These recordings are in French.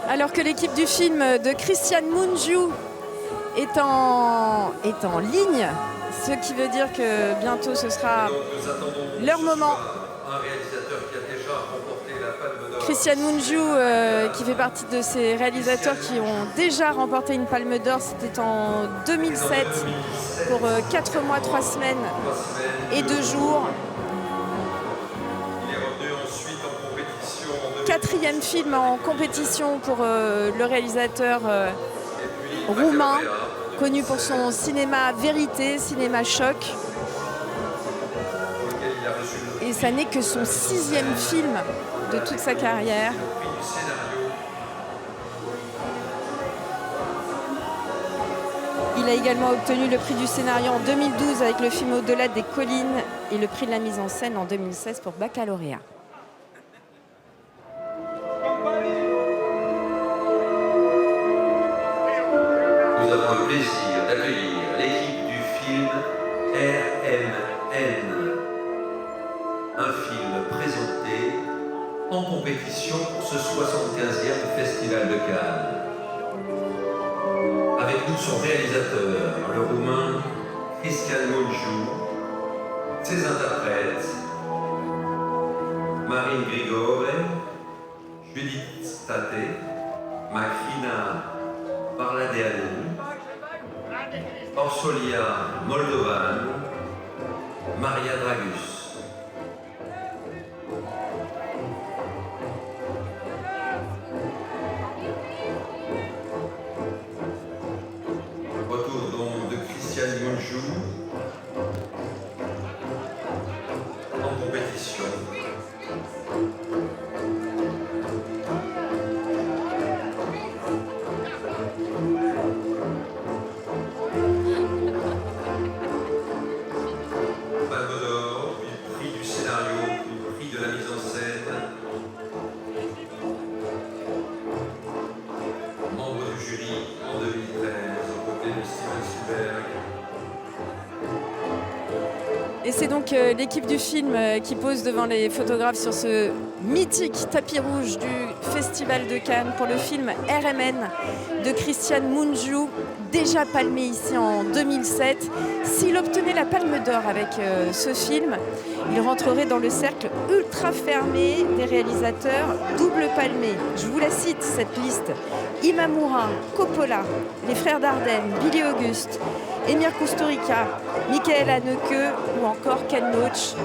Alors que l'équipe du film de Christian Mungiu est en ligne, ce qui veut dire que bientôt ce sera leur moment. Christian Mungiu, qui fait partie de ces réalisateurs qui ont déjà remporté une Palme d'Or, c'était en 2007 pour 4 mois, 3 semaines et 2 jours. Quatrième film en compétition pour le réalisateur roumain, connu pour son cinéma vérité, cinéma choc. Et ça n'est que son 6e film de toute sa carrière. Il a également obtenu le prix du scénario en 2012 avec le film Au-delà des collines et le prix de la mise en scène en 2016 pour Baccalauréat. Nous avons le plaisir d'accueillir l'équipe du film RMN, un film présenté en compétition pour ce 75e Festival de Cannes. Avec nous son réalisateur, le Roumain Christian Mungiu, ses interprètes Marin Grigore, Judith State, Macrina Parladeanu, Orsolia Moldovan, Maria Dragus. Retour donc de Christian Mungiu en compétition. Palme d'Or, puis prix du scénario, puis prix de la mise en scène. Membre du jury en 2013, aux côtés de Steven Spielberg. Et c'est donc l'équipe du film qui pose devant les photographes sur ce mythique tapis rouge du Festival de Cannes pour le film RMN de Christian Mungiu, déjà palmé ici en 2007. S'il obtenait la Palme d'Or avec ce film, il rentrerait dans le cercle ultra fermé des réalisateurs double palmés. Je vous la cite, cette liste: Imamura, Coppola, les frères Dardenne, Billy Auguste, Emir Kusturica, Michael Haneke ou encore Ken Loach.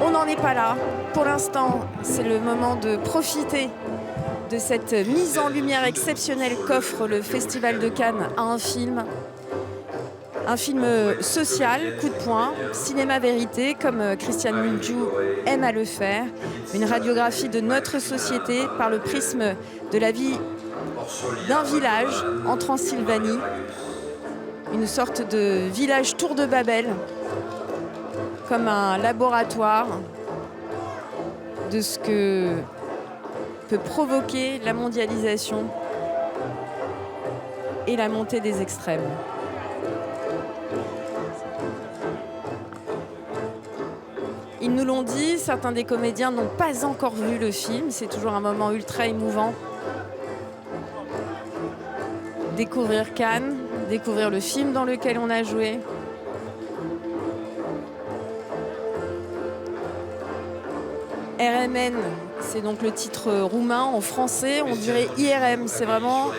On n'en est pas là. Pour l'instant, c'est le moment de profiter de cette mise en lumière exceptionnelle qu'offre le Festival de Cannes à un film. Un film social, coup de poing, cinéma vérité, comme Christian Mungiu aime à le faire. Une radiographie de notre société par le prisme de la vie d'un village en Transylvanie. Une sorte de village Tour de Babel, comme un laboratoire de ce que peut provoquer la mondialisation et la montée des extrêmes. Ils nous l'ont dit, certains des comédiens n'ont pas encore vu le film. C'est toujours un moment ultra émouvant. Découvrir Cannes, découvrir le film dans lequel on a joué. RMN, c'est donc le titre roumain. En français, on dirait IRM. C'est vraiment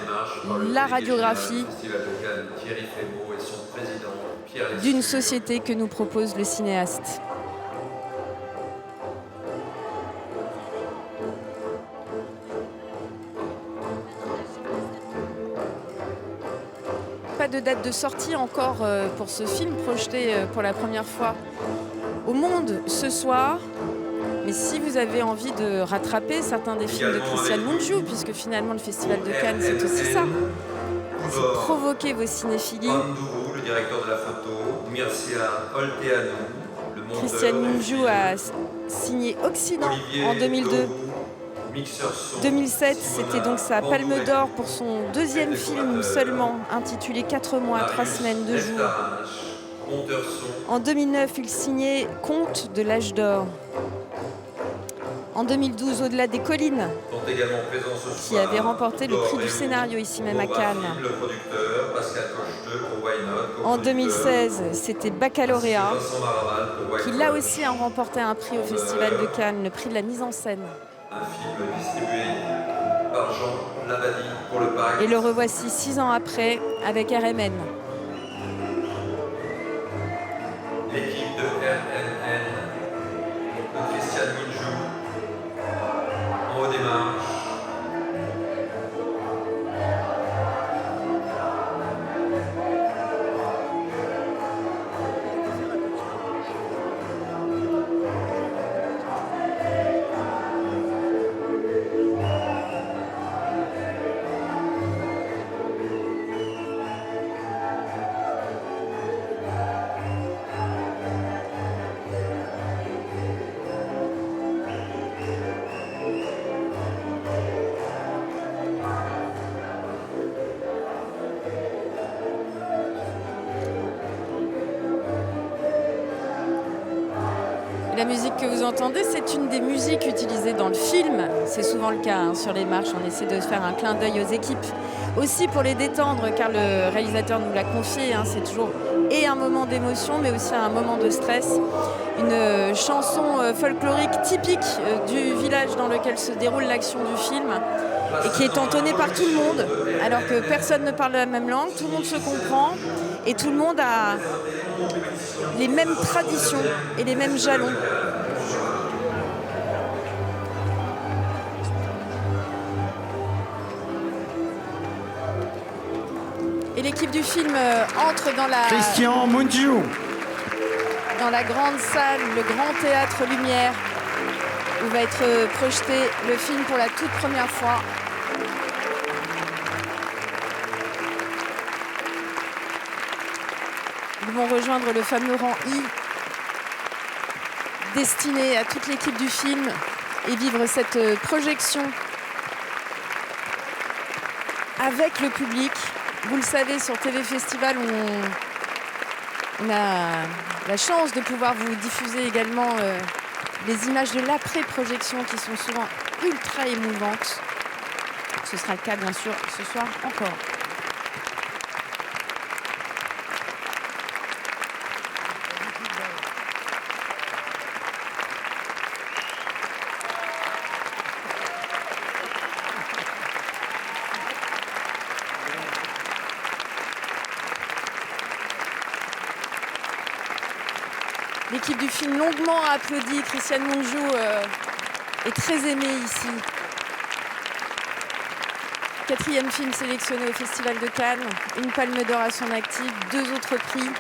la radiographie d'une société que nous propose le cinéaste. Pas de date de sortie encore pour ce film, projeté pour la première fois au monde ce soir. Mais si vous avez envie de rattraper certains des films de Christian Mungiu, puisque finalement le Festival de Cannes c'est aussi ça, c'est provoquer vos cinéphilies. Panduru, le directeur de la photo, Mircea Olteanu, le monteur. Christian Mungiu a signé Occident en 2002. 2007, c'était donc sa Palme d'Or pour son deuxième film seulement, intitulé 4 mois, 3 semaines, 2 jours. En 2009, il signait Conte de l'âge d'or. En 2012, Au-delà des collines, sont également présents ce qui soir avait remporté le prix Laure du Rémoux scénario ici même à pour Cannes. Bafim, le producteur, Pascal Cocheteux pour Why Not, En 2016, c'était Baccalauréat, Vincent Maraval pour White qui là Lodge, aussi a remporté un prix au Festival de Cannes, le prix de la mise en scène. un film distribué par Jean Labadie pour le Pacte. Et le revoici 6 ans après avec RMN. L'équipe de RNN de Christiane Minjou en haut des marches. La musique que vous entendez, c'est une des musiques utilisées dans le film. C'est souvent le cas hein, sur les marches. On essaie de faire un clin d'œil aux équipes. Aussi pour les détendre, car le réalisateur nous l'a confié. Hein, c'est toujours et un moment d'émotion, mais aussi un moment de stress. Une chanson folklorique typique du village dans lequel se déroule l'action du film et qui est entonnée par tout le monde, alors que personne ne parle la même langue, tout le monde se comprend et tout le monde a les mêmes traditions et les mêmes jalons. Et l'équipe du film entre dans la Christian Mungiu. Dans la grande salle, le grand théâtre Lumière, où va être projeté le film pour la toute première fois. Ils vont rejoindre le fameux rang I, destiné à toute l'équipe du film, et vivre cette projection avec le public. Vous le savez, sur TV Festival, on a la chance de pouvoir vous diffuser également les images de l'après-projection qui sont souvent ultra émouvantes. Ce sera le cas, bien sûr, ce soir encore. L'équipe du film longuement a applaudi. Christiane Mungiu est très aimée ici. 4e film sélectionné au Festival de Cannes, une Palme d'Or à son actif, 2 autres prix.